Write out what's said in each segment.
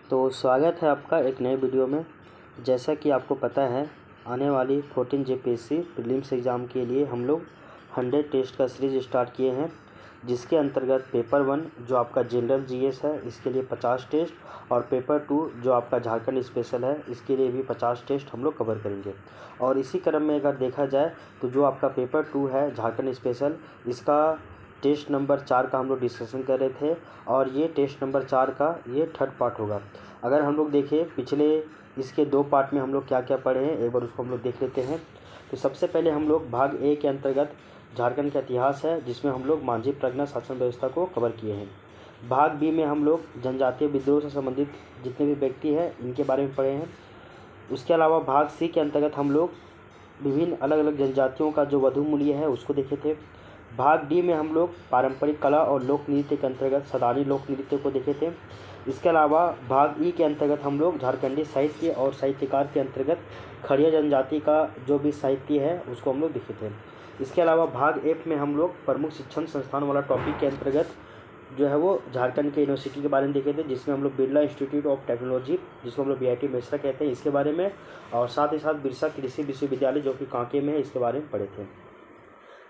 तो स्वागत है आपका एक नए वीडियो में। जैसा कि आपको पता है, आने वाली 14 जेपीएससी प्रीलिम्स एग्ज़ाम के लिए हम लोग 100 टेस्ट का सीरीज स्टार्ट किए हैं, जिसके अंतर्गत पेपर 1 जो आपका जनरल जीएस है इसके लिए 50 टेस्ट और पेपर 2 जो आपका झारखंड स्पेशल है इसके लिए भी 50 टेस्ट हम लोग कवर करेंगे। और इसी क्रम में अगर देखा जाए तो जो आपका पेपर 2 है झारखंड स्पेशल, इसका टेस्ट नंबर 4 का हम लोग डिस्कशन कर रहे थे और ये टेस्ट नंबर 4 का ये थर्ड पार्ट होगा। अगर हम लोग देखें पिछले इसके 2 पार्ट में हम लोग क्या क्या पढ़े हैं, एक बार उसको हम लोग देख लेते हैं। तो सबसे पहले हम लोग भाग ए के अंतर्गत झारखंड का इतिहास है, जिसमें हम लोग मांझी प्रज्ञा शासन व्यवस्था को कवर किए हैं। भाग बी में हम लोग जनजातीय विद्रोह से संबंधित जितने भी व्यक्ति हैं इनके बारे में पढ़े हैं। उसके अलावा भाग सी के अंतर्गत हम लोग विभिन्न अलग अलग जनजातियों का जो वधु मूल्य है उसको देखे थे। भाग डी में हम लोग पारंपरिक कला और लोक नृत्य के अंतर्गत सदानी लोक नृत्य को देखे थे। इसके अलावा भाग ई के अंतर्गत हम लोग झारखंडी साहित्य और साहित्यकार के अंतर्गत खड़िया जनजाति का जो भी साहित्य है उसको हम लोग देखे थे। इसके अलावा भाग एफ में हम लोग प्रमुख शिक्षण संस्थान वाला टॉपिक के अंतर्गत जो है वो झारखंड के यूनिवर्सिटी के बारे में देखे थे, जिसमें हम लोग बिरला इंस्टीट्यूट ऑफ टेक्नोलॉजी जिसको हम लोग BIT मेसरा कहते हैं इसके बारे में, और साथ ही साथ बिरसा कृषि विश्वविद्यालय जो कि कांके में है इसके बारे में पढ़े थे।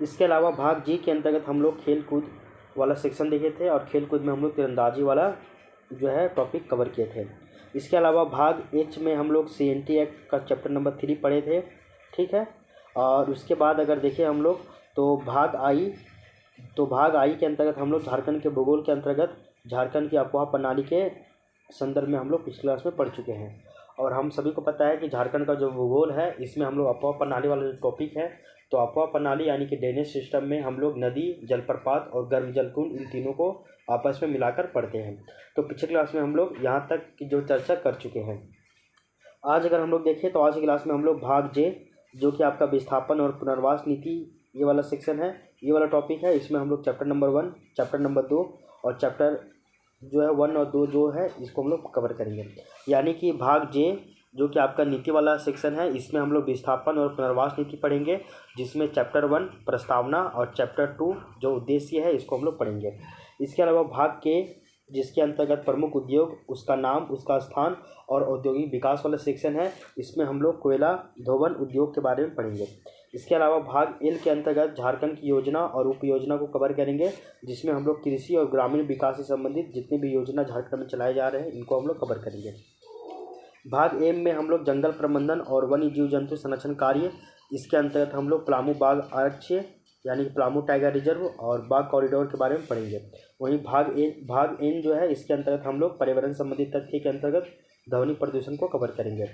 इसके अलावा भाग जी के अंतर्गत हम लोग खेल कूद वाला सेक्शन देखे थे और खेल कूद में हम लोग तीरंदाजी वाला जो है टॉपिक कवर किए थे। इसके अलावा भाग एच में हम लोग CNT एक्ट का चैप्टर नंबर 3 पढ़े थे, ठीक है। और उसके बाद अगर देखें हम लोग तो भाग आई के अंतर्गत हम लोग झारखंड के भूगोल के अंतर्गत झारखंड की अफवाह प्रणाली के संदर्भ में हम लोग पिछले क्लास में पढ़ चुके हैं। और हम सभी को पता है कि झारखंड का जो भूगोल है इसमें हम लोग अफवाह प्रणाली वाला जो टॉपिक है, तो अफवाह प्रणाली यानी कि ड्रेनेज सिस्टम में हम लोग नदी, जलप्रपात और गर्म जल कुंड इन तीनों को आपस में मिलाकर पढ़ते हैं। तो पिछले क्लास में हम लोग यहाँ तक की जो चर्चा कर चुके हैं। आज अगर हम लोग देखें तो आज की क्लास में हम लोग भाग जे जो कि आपका विस्थापन और पुनर्वास नीति ये वाला सेक्शन है, ये वाला टॉपिक है। इसमें हम लोग चैप्टर नंबर 1, चैप्टर नंबर 2 और चैप्टर जो है 1 और 2 जो है इसको हम लोग कवर करेंगे। यानी कि भाग जे जो कि आपका नीति वाला सेक्शन है, इसमें हम लोग विस्थापन और पुनर्वास नीति पढ़ेंगे, जिसमें चैप्टर 1 प्रस्तावना और चैप्टर 2 जो उद्देश्य है इसको हम लोग पढ़ेंगे। इसके अलावा भाग के जिसके अंतर्गत प्रमुख उद्योग, उसका नाम, उसका स्थान और औद्योगिक विकास वाला सेक्शन है, इसमें हम लोग कोयला धोवन उद्योग के बारे में पढ़ेंगे। इसके अलावा भाग एल के अंतर्गत झारखंड की योजना और उप योजना को कवर करेंगे, जिसमें हम लोग कृषि और ग्रामीण विकास से संबंधित जितनी भी योजना झारखंड में चलाए जा रहे हैं इनको हम लोग कवर करेंगे। भाग एम में हम लोग जंगल प्रबंधन और वन्य जीव जंतु संरक्षण कार्य, इसके अंतर्गत हम लोग पलामू बाघ आरक्ष्य यानी कि पलामू टाइगर रिजर्व और बाघ कॉरिडोर के बारे में पढ़ेंगे। वहीं भाग एन जो है इसके अंतर्गत हम लोग पर्यावरण संबंधित तथ्य के अंतर्गत ध्वनि प्रदूषण को कवर करेंगे।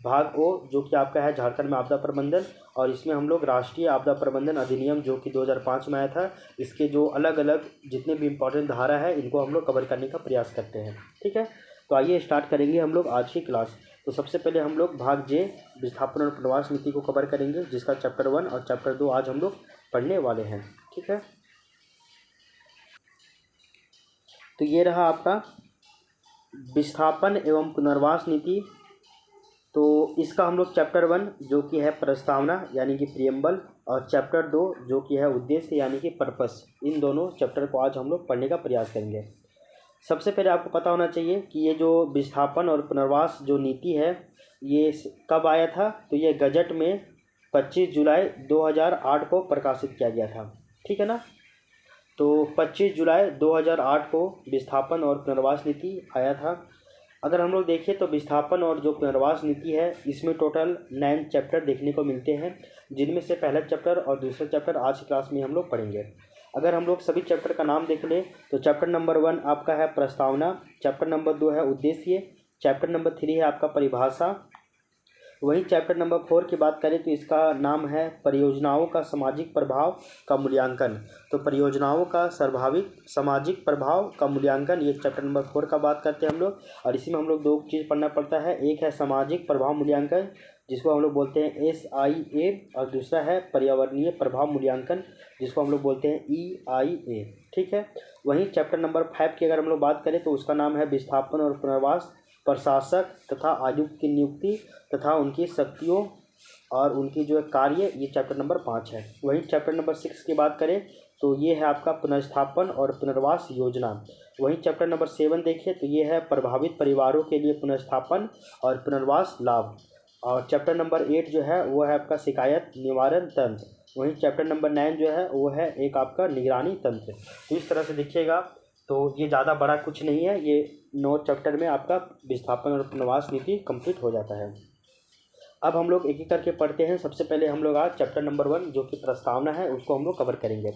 भाग ओ जो कि आपका है झारखंड में आपदा प्रबंधन, और इसमें हम लोग राष्ट्रीय आपदा प्रबंधन अधिनियम जो कि 2005 में आया था, इसके जो अलग अलग जितने भी इम्पोर्टेंट धारा है इनको हम लोग कवर करने का प्रयास करते हैं, ठीक है। तो आइए स्टार्ट करेंगे हम लोग आज की क्लास। तो सबसे पहले हम लोग भाग जे विस्थापन और पुनर्वास नीति को कवर करेंगे, जिसका चैप्टर 1 और चैप्टर 2 आज हम लोग पढ़ने वाले हैं, ठीक है। तो ये रहा आपका विस्थापन एवं पुनर्वास नीति। तो इसका हम लोग चैप्टर 1 जो कि है प्रस्तावना यानी कि प्रियम्बल और चैप्टर 2 जो कि है उद्देश्य यानी कि पर्पस, इन दोनों चैप्टर को आज हम लोग पढ़ने का प्रयास करेंगे। सबसे पहले आपको पता होना चाहिए कि ये जो विस्थापन और पुनर्वास जो नीति है ये कब आया था। तो ये गजट में 25 जुलाई 2008 को प्रकाशित किया गया था, ठीक है ना। तो 25 जुलाई 2008 को विस्थापन और पुनर्वास नीति आया था। अगर हम लोग देखें तो विस्थापन और जो पुनर्वास नीति है इसमें टोटल 9 चैप्टर देखने को मिलते हैं, जिनमें से पहला चैप्टर और दूसरा चैप्टर आज की क्लास में हम लोग पढ़ेंगे। अगर हम लोग सभी चैप्टर का नाम देख लें तो चैप्टर नंबर 1 आपका है प्रस्तावना, चैप्टर नंबर 2 है उद्देश्य, चैप्टर नंबर 3 है आपका परिभाषा। वहीं चैप्टर नंबर 4 की बात करें तो इसका नाम है परियोजनाओं का सामाजिक प्रभाव का मूल्यांकन। तो परियोजनाओं का स्वाभाविक सामाजिक प्रभाव का मूल्यांकन, ये चैप्टर नंबर 4 का बात करते हैं हम लोग। और इसी में हम लोग 2 चीज़ पढ़ना पड़ता है, एक है सामाजिक प्रभाव मूल्यांकन जिसको हम लोग बोलते हैं SIA, और दूसरा है पर्यावरणीय प्रभाव मूल्यांकन जिसको हम लोग बोलते हैं EIA, ठीक है। वहीं चैप्टर नंबर 5 की अगर हम लोग बात करें तो उसका नाम है विस्थापन और पुनर्वास प्रशासक तथा आयुक्त की नियुक्ति तथा उनकी शक्तियों और उनकी जो कार्य, ये चैप्टर नंबर 5 है। वहीं चैप्टर नंबर 6 की बात करें तो ये है आपका पुनर्स्थापन और पुनर्वास योजना। वहीं चैप्टर नंबर 7 देखिए तो ये है प्रभावित परिवारों के लिए पुनर्स्थापन और पुनर्वास लाभ। और चैप्टर नंबर 8 जो है वो है आपका शिकायत निवारण तंत्र। वहीं चैप्टर नंबर 9 जो है वो है एक आपका निगरानी तंत्र। तो इस तरह से देखिएगा, तो ये ज़्यादा बड़ा कुछ नहीं है, ये 9 चैप्टर में आपका विस्थापन और पुनर्वास नीति कंप्लीट हो जाता है। अब हम लोग एक एक करके पढ़ते हैं। सबसे पहले हम लोग आज चैप्टर नंबर 1 जो कि प्रस्तावना है उसको हम लोग कवर करेंगे।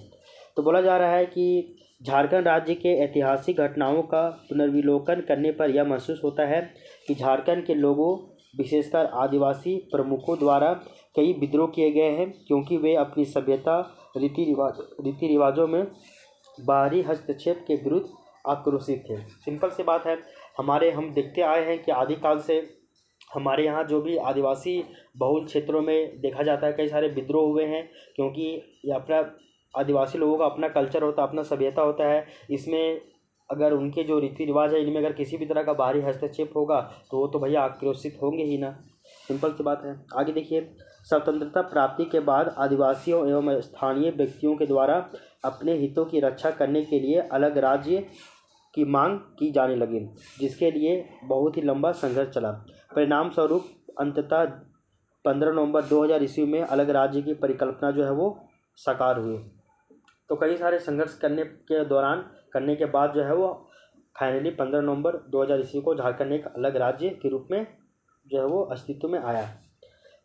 तो बोला जा रहा है कि झारखंड राज्य के ऐतिहासिक घटनाओं का पुनर्विलोकन करने पर यह महसूस होता है कि झारखंड के लोगों विशेषकर आदिवासी प्रमुखों द्वारा कई विद्रोह किए गए हैं, क्योंकि वे अपनी सभ्यता रीति रिवाजों में बाहरी हस्तक्षेप के विरुद्ध आक्रोशित थे। सिंपल सी बात है, हम देखते आए हैं कि आदिकाल से हमारे यहाँ जो भी आदिवासी बहुल क्षेत्रों में देखा जाता है कई सारे विद्रोह हुए हैं, क्योंकि ये अपना आदिवासी लोगों का अपना कल्चर होता है, अपना सभ्यता होता है। इसमें अगर उनके जो रीति रिवाज है इनमें अगर किसी भी तरह का बाहरी हस्तक्षेप होगा तो वो तो भैया आक्रोशित होंगे ही ना, सिंपल सी बात है। आगे देखिए, स्वतंत्रता प्राप्ति के बाद आदिवासियों एवं स्थानीय व्यक्तियों के द्वारा अपने हितों की रक्षा करने के लिए अलग राज्य की मांग की जाने लगी, जिसके लिए बहुत ही लंबा संघर्ष चला। परिणाम स्वरूप अंततः 15 नवंबर 2000 ईस्वी में अलग राज्य की परिकल्पना जो है वो साकार हुई। तो कई सारे संघर्ष करने के बाद जो है वो फाइनली 15 नवंबर 2000 ईस्वी को झारखंड एक अलग राज्य के रूप में जो है वो अस्तित्व में आया।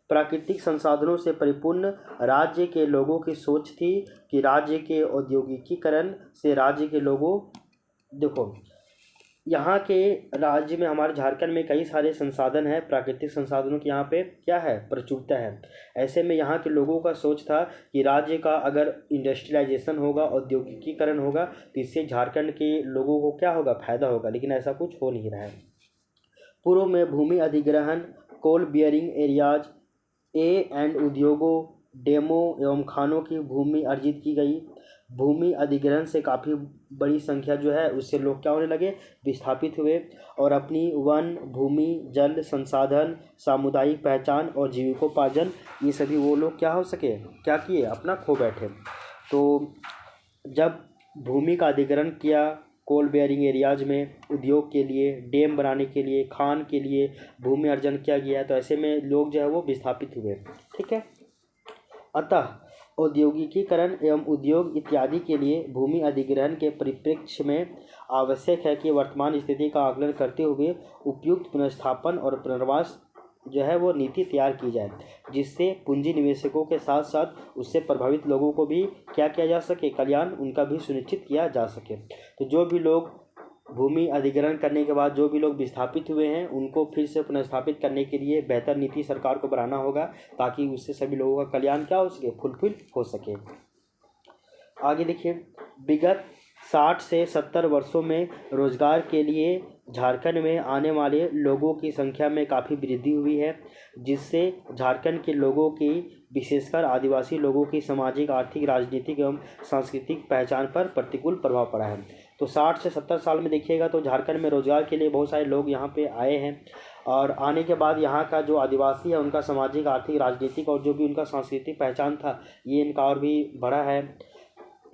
प्राकृतिक संसाधनों से परिपूर्ण राज्य के लोगों की सोच थी कि राज्य के औद्योगिकीकरण से राज्य के लोगों, देखो यहाँ के राज्य में हमारे झारखंड में कई सारे संसाधन हैं, प्राकृतिक संसाधनों की यहाँ पे क्या है, प्रचुरता है। ऐसे में यहाँ के लोगों का सोच था कि राज्य का अगर इंडस्ट्रियलाइजेशन होगा, औद्योगिकीकरण होगा, तो इससे झारखंड के लोगों को क्या होगा, फायदा होगा। लेकिन ऐसा कुछ हो नहीं रहा है। पूर्व में भूमि अधिग्रहण, कोल बियरिंग एरियाज, एंड उद्योगों, डेमो एवं खानों की भूमि अर्जित की गई। भूमि अधिग्रहण से काफ़ी बड़ी संख्या जो है उससे लोग क्या होने लगे, विस्थापित हुए और अपनी वन, भूमि, जल संसाधन, सामुदायिक पहचान और जीविकोपार्जन, ये सभी वो लोग क्या किए, अपना खो बैठे। तो जब भूमि का अधिग्रहण किया, कोल बेयरिंग एरियाज में उद्योग के लिए, डैम बनाने के लिए, खान के लिए भूमि अर्जन किया गया, तो ऐसे में लोग जो है वो विस्थापित हुए। ठीक है, अतः औद्योगिकीकरण एवं उद्योग इत्यादि के लिए भूमि अधिग्रहण के परिप्रेक्ष्य में आवश्यक है कि वर्तमान स्थिति का आकलन करते हुए उपयुक्त पुनर्स्थापन और पुनर्वास जो है वो नीति तैयार की जाए, जिससे पूंजी निवेशकों के साथ साथ उससे प्रभावित लोगों को भी क्या किया जा सके, कल्याण उनका भी सुनिश्चित किया जा सके। तो जो भी लोग भूमि अधिग्रहण करने के बाद जो भी लोग विस्थापित हुए हैं उनको फिर से पुनर्स्थापित करने के लिए बेहतर नीति सरकार को बनाना होगा, ताकि उससे सभी लोगों का कल्याण क्या हो सके, फुलफिल हो सके। आगे देखिए, विगत 60 से 70 वर्षों में रोजगार के लिए झारखंड में आने वाले लोगों की संख्या में काफ़ी वृद्धि हुई है, जिससे झारखंड के लोगों की, विशेषकर आदिवासी लोगों की सामाजिक, आर्थिक, राजनीतिक एवं सांस्कृतिक पहचान पर प्रतिकूल प्रभाव पड़ा है। तो 60 से 70 साल में देखिएगा तो झारखंड में रोजगार के लिए बहुत सारे लोग यहाँ पे आए हैं, और आने के बाद यहाँ का जो आदिवासी है उनका सामाजिक, आर्थिक, राजनीतिक और जो भी उनका सांस्कृतिक पहचान था ये इनका और भी बढ़ा है।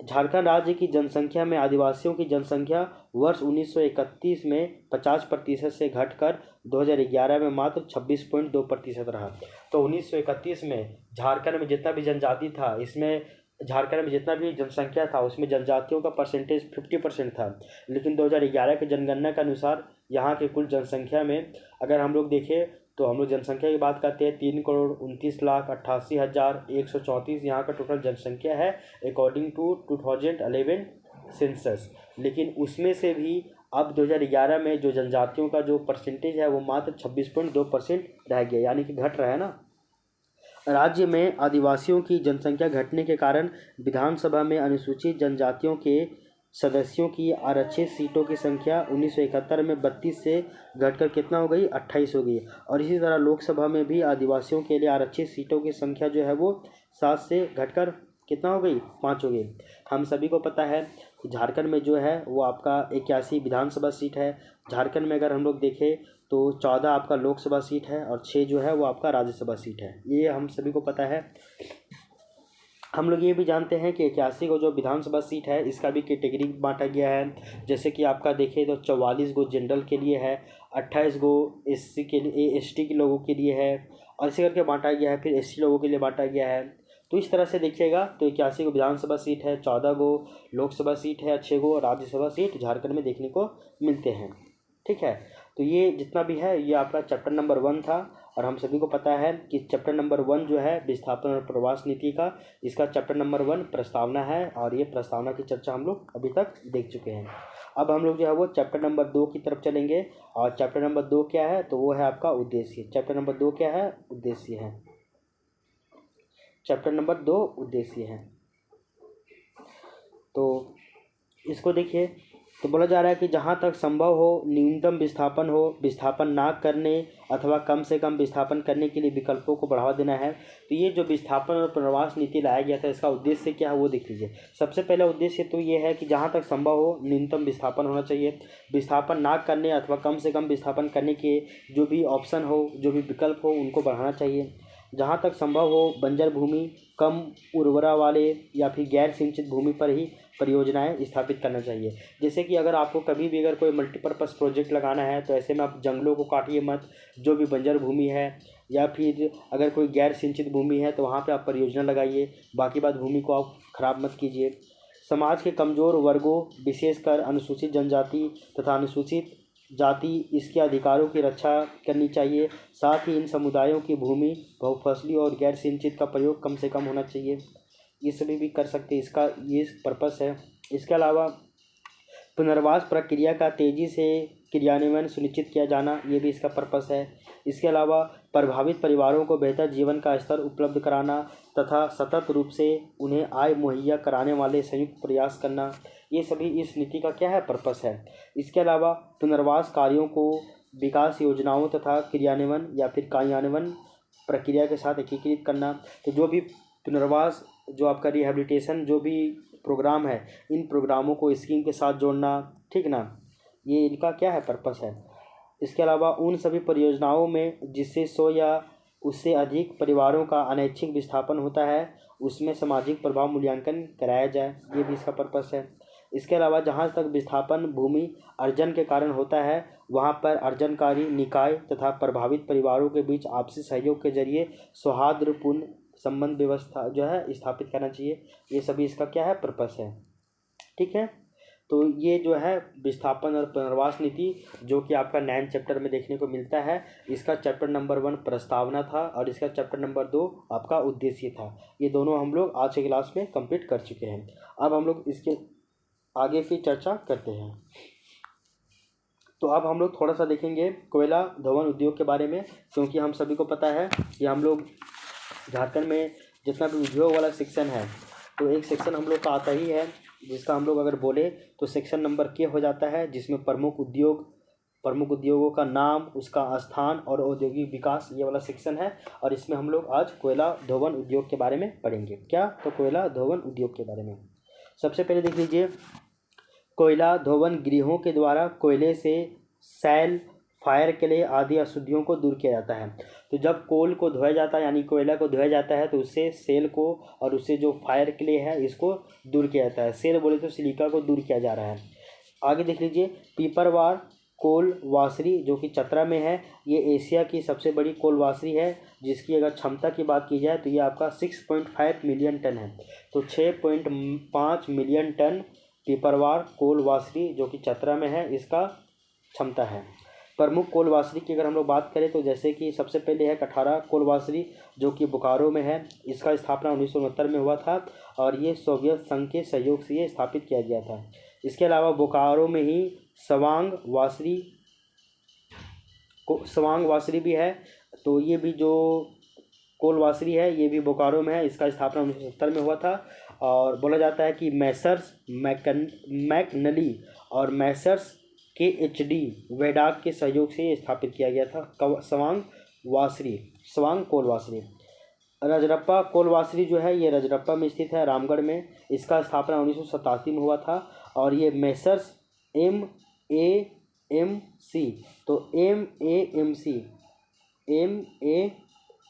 झारखंड राज्य की जनसंख्या में आदिवासियों की जनसंख्या वर्ष 1931 में 50% से घटकर 2011 में मात्र 26.2% रहा। तो 1931 में झारखंड में जितना भी जनजाति था, इसमें झारखंड में जितना भी जनसंख्या था उसमें जनजातियों का परसेंटेज 50% था। लेकिन 2011 के जनगणना के अनुसार यहाँ के कुल जनसंख्या में अगर हम लोग देखें तो हम लोग जनसंख्या की बात करते हैं 3,29,88,134 यहाँ का टोटल जनसंख्या है अकॉर्डिंग टू 2011 सेंसस। लेकिन उसमें से भी अब 2011 में जो जनजातियों का जो परसेंटेज है वो मात्र 26.2% रह गया, यानी कि घट रहा है ना। राज्य में आदिवासियों की जनसंख्या घटने के कारण विधानसभा में अनुसूचित जनजातियों के सदस्यों की आरक्षित सीटों की संख्या 1971 में 32 से घटकर कितना हो गई, 28 हो गई। और इसी तरह लोकसभा में भी आदिवासियों के लिए आरक्षित सीटों की संख्या जो है वो 7 से घटकर कितना हो गई, 5 हो गई। हम सभी को पता है कि झारखंड में जो है वो आपका 81 विधानसभा सीट है। झारखंड में अगर हम लोग देखें तो 14 आपका लोकसभा सीट है और 6 जो है वो आपका राज्यसभा सीट है, ये हम सभी को पता है। हम लोग ये भी जानते हैं कि 81 को जो विधानसभा सीट है इसका भी कैटेगरी बांटा गया है। जैसे कि आपका देखें तो 44 गो जनरल के लिए है, 28 गो एससी के लिए, एसटी के लोगों के लिए है, और इसी करके बांटा गया है। फिर एससी लोगों के लिए बांटा गया है। तो इस तरह से देखिएगा तो 81 गो विधानसभा सीट है, 14 गो लोकसभा सीट है, 6 गो राज्यसभा सीट झारखंड में देखने को मिलते हैं। ठीक है, तो ये जितना भी है ये आपका चैप्टर नंबर 1 था। और हम सभी को पता है कि चैप्टर नंबर 1 जो है विस्थापन और प्रवास नीति का, इसका चैप्टर नंबर 1 प्रस्तावना है, और ये प्रस्तावना की चर्चा हम लोग अभी तक देख चुके हैं। अब हम लोग जो है वो चैप्टर नंबर 2 की तरफ चलेंगे। और चैप्टर नंबर 2 क्या है, तो वो है आपका उद्देश्य। चैप्टर नंबर 2 क्या है, उद्देश्य है। चैप्टर नंबर 2 उद्देश्य है। तो इसको देखिए, तो बोला जा रहा है कि जहाँ तक संभव हो न्यूनतम विस्थापन हो, विस्थापन ना करने अथवा कम से कम विस्थापन करने के लिए विकल्पों को बढ़ावा देना है। तो ये जो विस्थापन और पुनर्वास नीति लाया गया था, इसका उद्देश्य क्या है वो देख लीजिए। सबसे पहला उद्देश्य तो ये है कि जहाँ तक संभव हो न्यूनतम विस्थापन होना चाहिए। विस्थापन ना करने अथवा कम से कम विस्थापन करने के जो भी ऑप्शन हो, जो भी विकल्प हो, उनको बढ़ाना चाहिए। जहाँ तक संभव हो बंजर भूमि, कम उर्वरा वाले या फिर गैर सिंचित भूमि पर ही परियोजनाएं स्थापित करना चाहिए। जैसे कि अगर आपको कभी भी अगर कोई मल्टीपर्पज़ प्रोजेक्ट लगाना है तो ऐसे में आप जंगलों को काटिए मत। जो भी बंजर भूमि है या फिर अगर कोई गैर सिंचित भूमि है तो वहाँ पे आप परियोजना लगाइए। बाकी बात भूमि को आप खराब मत कीजिए। समाज के कमज़ोर वर्गों, विशेषकर अनुसूचित जनजाति तथा अनुसूचित जाति, इसके अधिकारों की रक्षा करनी चाहिए। साथ ही इन समुदायों की भूमि बहुफसली और गैर सिंचित का प्रयोग कम से कम होना चाहिए। ये सभी भी कर सकते हैं, इसका ये पर्पस है। इसके अलावा पुनर्वास प्रक्रिया का तेज़ी से क्रियान्वयन सुनिश्चित किया जाना, ये भी इसका पर्पस है। इसके अलावा प्रभावित परिवारों को बेहतर जीवन का स्तर उपलब्ध कराना तथा सतत रूप से उन्हें आय मुहैया कराने वाले संयुक्त प्रयास करना, ये सभी इस नीति का क्या है, पर्पस है। इसके अलावा पुनर्वास कार्यों को विकास योजनाओं तथा क्रियान्वयन या फिर कार्यान्वयन प्रक्रिया के साथ एकीकृत करना। तो जो भी पुनर्वास, जो आपका रिहैबिलिटेशन जो भी प्रोग्राम है, इन प्रोग्रामों को स्कीम के साथ जोड़ना, ठीक ना, ये इनका क्या है, पर्पस है। इसके अलावा उन सभी परियोजनाओं में जिससे 100 या उससे अधिक परिवारों का अनैच्छिक विस्थापन होता है, उसमें सामाजिक प्रभाव मूल्यांकन कराया जाए, ये भी इसका पर्पस है। इसके अलावा जहाँ तक विस्थापन भूमि अर्जन के कारण होता है, वहाँ पर अर्जनकारी निकाय तथा प्रभावित परिवारों के बीच आपसी सहयोग के जरिए सौहार्दपूर्ण संबंध व्यवस्था जो है स्थापित करना चाहिए। ये सभी इसका क्या है, पर्पस है। ठीक है, तो ये जो है विस्थापन और पुनर्वास नीति जो कि आपका 9 चैप्टर में देखने को मिलता है, इसका चैप्टर नंबर 1 प्रस्तावना था और इसका चैप्टर नंबर 2 आपका उद्देश्य था। ये दोनों हम लोग आज के क्लास में कंप्लीट कर चुके हैं। अब हम लोग इसके आगे की चर्चा करते हैं। तो अब हम लोग थोड़ा सा देखेंगे कोयला धवन उद्योग के बारे में, क्योंकि हम सभी को पता है कि हम लोग झारखंड में जितना भी उद्योग वाला सेक्शन है, तो एक सेक्शन हम लोग का आता ही है जिसका हम लोग अगर बोले तो सेक्शन नंबर के हो जाता है, जिसमें प्रमुख उद्योगों का नाम, उसका स्थान और औद्योगिक विकास, ये वाला सेक्शन है। और इसमें हम लोग आज कोयला धवन उद्योग के बारे में पढ़ेंगे। क्या, तो कोयला धवन उद्योग के बारे में सबसे पहले देख लीजिए। कोयला धोवन गृहों के द्वारा कोयले से सैल, फायर के लिए आदि अशुद्धियों को दूर किया जाता है। तो जब कोल को धोया जाता है यानी कोयला को धोया जाता है तो उससे सेल को और उससे जो फायर के लिए है इसको दूर किया जाता है। सेल बोले तो सिलिका को दूर किया जा रहा है। आगे देख लीजिए, पीपरवार कोल वासरी जो कि चतरा में है, ये एशिया की सबसे बड़ी कोल वासरी है, जिसकी अगर क्षमता की बात की जाए तो ये आपका 6.5 मिलियन टन है। तो 6.5 मिलियन टन पीपरवार कोल वासरी जो कि चतरा में है, इसका क्षमता है। प्रमुख कोल वासरी की अगर हम लोग बात करें तो जैसे कि सबसे पहले है कठारा कोल वासरी जो कि बोकारो में है। इसका स्थापना 1969 में हुआ था और ये सोवियत संघ के सहयोग से ये स्थापित किया गया था। इसके अलावा बोकारो में ही सवांग वासरी भी है। तो ये भी जो कोल वासरी है ये भी बोकारो में है। इसका स्थापना 1970 में हुआ था और बोला जाता है कि मैसर्स मैकनली और मैसर्स KHD वेडाक के सहयोग से स्थापित किया गया था सवांग कोल वासरी। रजरप्पा कोल वासरी जो है ये रजरप्पा में स्थित है, रामगढ़ में। इसका स्थापना 1987 में हुआ था और ये मैसर्स MAMC, तो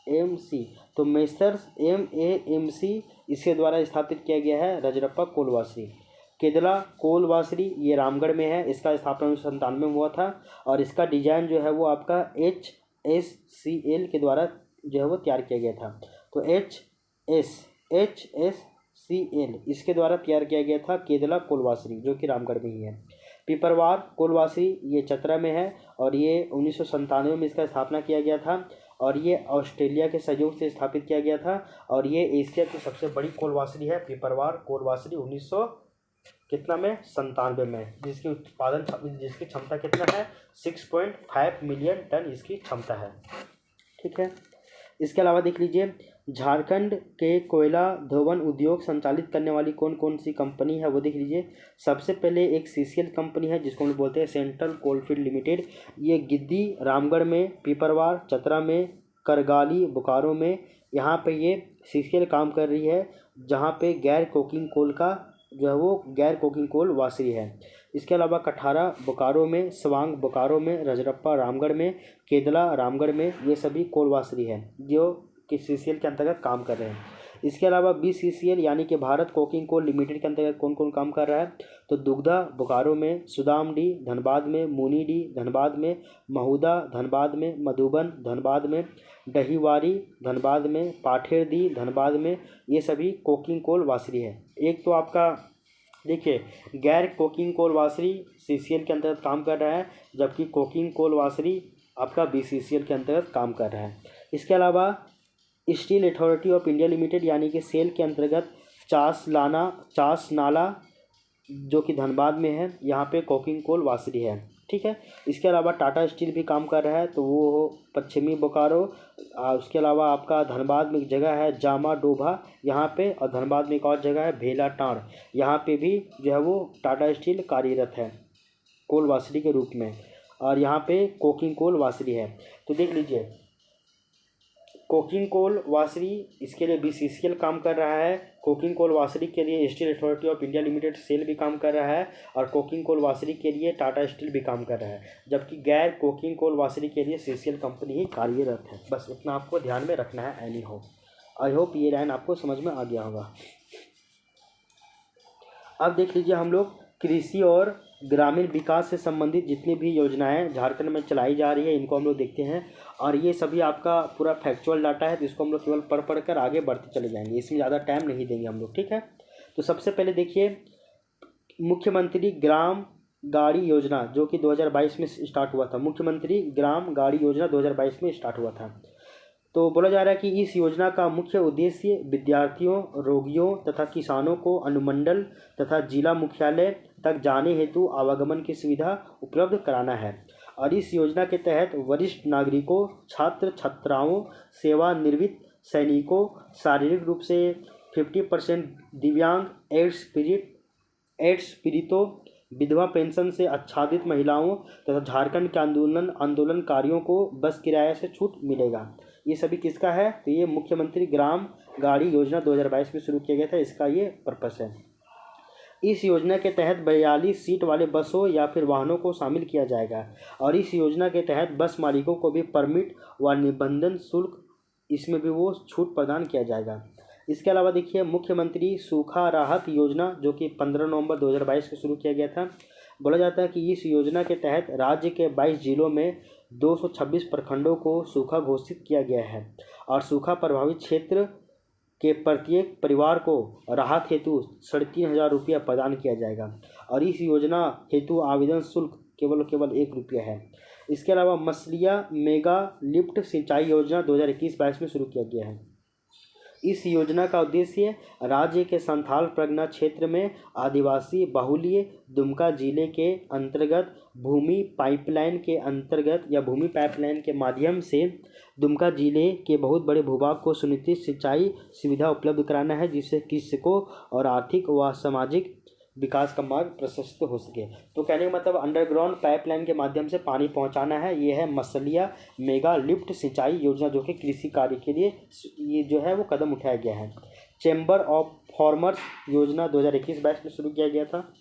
MAMC तो मैसर्स MAMC इसके द्वारा स्थापित किया गया है रजरप्पा कोलवासरी। केदला कोलवासरी ये रामगढ़ में है, इसका स्थापना 1997 में हुआ था और इसका डिजाइन जो है वो आपका HSCL के द्वारा जो है वो तैयार किया गया था। तो HSCL इसके द्वारा तैयार किया गया था केदला कोलवासरी, जो कि रामगढ़ में ही है। पिपरवार कोलवासरी ये चतरा में है और ये 1997 में इसका स्थापना किया गया था और ये ऑस्ट्रेलिया के सहयोग से स्थापित किया गया था और ये एशिया की सबसे बड़ी कोलवासरी है। पिपरवार कोलवासरी 1997 में, जिसकी क्षमता कितना है 6.5 मिलियन टन इसकी क्षमता है। ठीक है, इसके अलावा देख लीजिए झारखंड के कोयला धोवन उद्योग संचालित करने वाली कौन कौन सी कंपनी है वो देख लीजिए। सबसे पहले एक CCL कंपनी है जिसको हम लोग बोलते हैं सेंट्रल कोलफील्ड लिमिटेड। ये गिद्दी रामगढ़ में, पिपरवार चतरा में, करगाली बोकारो में यहाँ पे ये CCL काम कर रही है, जहाँ पे गैर कोकिंग कोल का जो है वो गैर कोकिंग कोल वासरी है। इसके अलावा कठारा बोकारो में, स्वांग बोकारो में, रजरप्पा रामगढ़ में, केदला रामगढ़ में, ये सभी कोल वासरी है जो कि CCL के अंतर्गत काम कर रहे हैं। इसके अलावा BCCL यानी कि भारत कोकिंग कोल लिमिटेड के अंतर्गत कौन कौन काम कर रहा है, तो दुग्धा बोकारो में, सुदामडी धनबाद में, मुनीडी धनबाद में, महुदा धनबाद में, मधुबन धनबाद में, दहीवारी धनबाद में, पाठेरदी धनबाद में, ये सभी कोकिंग कोल वासरी है। एक तो आपका देखिए गैर कोकिंग कोल वासरी CCL के अंतर्गत काम कर रहा है, जबकि कोकिंग कोल वासरी आपका BCCL के अंतर्गत काम कर रहा है। इसके अलावा steel authority of India limited यानी कि सेल के अंतर्गत चास नाला जो कि धनबाद में है, यहाँ पे कोकिंग कोल वासरी है। ठीक है, इसके अलावा टाटा स्टील भी काम कर रहा है, तो वो पश्चिमी बोकारो। उसके अलावा आपका धनबाद में एक जगह है जामा डोभा यहाँ पे, और धनबाद में एक और जगह है भेला टाँड़, यहाँ पे भी जो है वो टाटा स्टील कार्यरत है कोल वासरी के रूप में, और यहाँ पे कोकिंग कोल वासरी है। तो देख लीजिए कोकिंग कोल वासरी इसके लिए BCCL काम कर रहा है, कोकिंग कोल वासरी के लिए steel authority of India limited SAIL भी काम कर रहा है, और कोकिंग कोल वासरी के लिए टाटा स्टील भी काम कर रहा है, जबकि गैर कोकिंग कोल वासरी के लिए CCL कंपनी ही कार्यरत है। बस इतना आपको ध्यान में रखना है। आई होप ये लाइन आपको समझ में आ गया होगा। अब देख लीजिए हम लोग कृषि और ग्रामीण विकास से संबंधित जितनी भी योजनाएं झारखंड में चलाई जा रही है इनको हम लोग देखते हैं, और ये सभी आपका पूरा फैक्चुअल डाटा है, जिसको हम लोग केवल पढ़ कर आगे बढ़ते चले जाएंगे, इसमें ज़्यादा टाइम नहीं देंगे हम लोग। ठीक है, तो सबसे पहले देखिए मुख्यमंत्री ग्राम गाड़ी योजना जो कि 2022 में स्टार्ट हुआ था। मुख्यमंत्री ग्राम गाड़ी योजना 2022 में स्टार्ट हुआ था। तो बोला जा रहा है कि इस योजना का मुख्य उद्देश्य विद्यार्थियों, रोगियों तथा किसानों को अनुमंडल तथा जिला मुख्यालय तक जाने हेतु आवागमन की सुविधा उपलब्ध कराना है, और इस योजना के तहत वरिष्ठ नागरिकों, छात्र छात्राओं, सेवानिवृत्त सैनिकों, शारीरिक रूप से 50% दिव्यांग, एड्स पीड़ितों, विधवा पेंशन से आच्छादित महिलाओं तथा झारखंड के आंदोलनकारियों को बस किराए से छूट मिलेगा। ये सभी किसका है, तो ये मुख्यमंत्री ग्राम गाड़ी योजना 2022 में शुरू किया गया था, इसका ये पर्पस है। इस योजना के तहत 42 सीट वाले बसों या फिर वाहनों को शामिल किया जाएगा, और इस योजना के तहत बस मालिकों को भी परमिट व निबंधन शुल्क इसमें भी वो छूट प्रदान किया जाएगा। इसके अलावा देखिए मुख्यमंत्री सूखा राहत योजना जो कि 15 नवंबर 2022 को शुरू किया गया था। बोला जाता है कि इस योजना के तहत राज्य के 22 जिलों में 226 प्रखंडों को सूखा घोषित किया गया है, और सूखा प्रभावित क्षेत्र के प्रत्येक परिवार को राहत हेतु 3,500 रुपया प्रदान किया जाएगा, और इस योजना हेतु आवेदन शुल्क केवल 1 रुपया है। इसके अलावा मसलिया मेगा लिफ्ट सिंचाई योजना 2021-22 में शुरू किया गया है। इस योजना का उद्देश्य राज्य के संथाल परगना क्षेत्र में आदिवासी बाहुल्य दुमका जिले के अंतर्गत भूमि पाइपलाइन के माध्यम से दुमका जिले के बहुत बड़े भूभाग को सुनिश्चित सिंचाई सुविधा उपलब्ध कराना है, जिससे कृषकों और आर्थिक व सामाजिक विकास का मार्ग प्रशस्त हो सके। तो कहने का मतलब अंडरग्राउंड पाइपलाइन के माध्यम से पानी पहुंचाना है। ये है मसलिया मेगा लिफ्ट सिंचाई योजना जो कि कृषि कार्य के लिए ये जो है वो कदम उठाया गया है। चैम्बर ऑफ फार्मर्स योजना 2021-22 में शुरू किया गया था।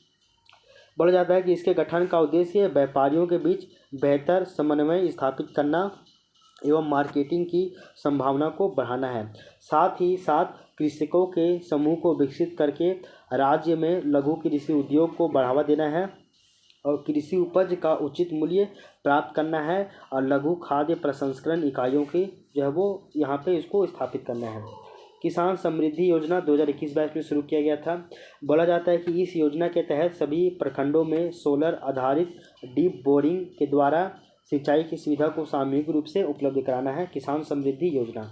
बोला जाता है कि इसके गठन का उद्देश्य व्यापारियों के बीच बेहतर समन्वय स्थापित करना एवं मार्केटिंग की संभावना को बढ़ाना है। साथ ही साथ कृषकों के समूह को विकसित करके राज्य में लघु कृषि उद्योग को बढ़ावा देना है और कृषि उपज का उचित मूल्य प्राप्त करना है और लघु खाद्य प्रसंस्करण इकाइयों की जो है वो यहाँ पे इसको स्थापित करना है। किसान समृद्धि योजना 2021-22 में शुरू किया गया था। बोला जाता है कि इस योजना के तहत सभी प्रखंडों में सोलर आधारित डीप बोरिंग के द्वारा सिंचाई की सुविधा को सामूहिक रूप से उपलब्ध कराना है। किसान समृद्धि योजना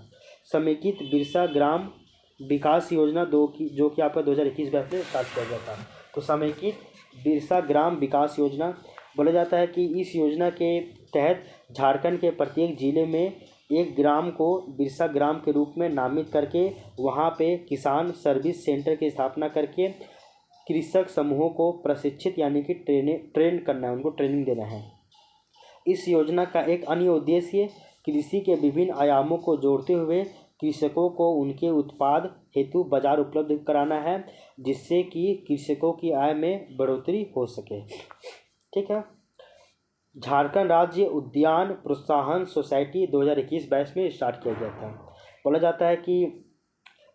समेकित बिरसा ग्राम विकास योजना जो कि आपका 2021-22 में स्टार्ट किया गया था। तो समेकित बिरसा ग्राम विकास योजना बोला जाता है कि इस योजना के तहत झारखंड के प्रत्येक जिले में एक ग्राम को बिरसा ग्राम के रूप में नामित करके वहाँ पे किसान सर्विस सेंटर की स्थापना करके कृषक समूहों को प्रशिक्षित यानी कि ट्रेन करना है, उनको ट्रेनिंग देना है। इस योजना का एक अन्य उद्देश्य कृषि के विभिन्न आयामों को जोड़ते हुए कृषकों को उनके उत्पाद हेतु बाजार उपलब्ध कराना है, जिससे कि कृषकों की आय में बढ़ोतरी हो सके। ठीक है। झारखंड राज्य उद्यान प्रोत्साहन सोसाइटी 2021-22 में स्टार्ट किया गया था। बोला जाता है कि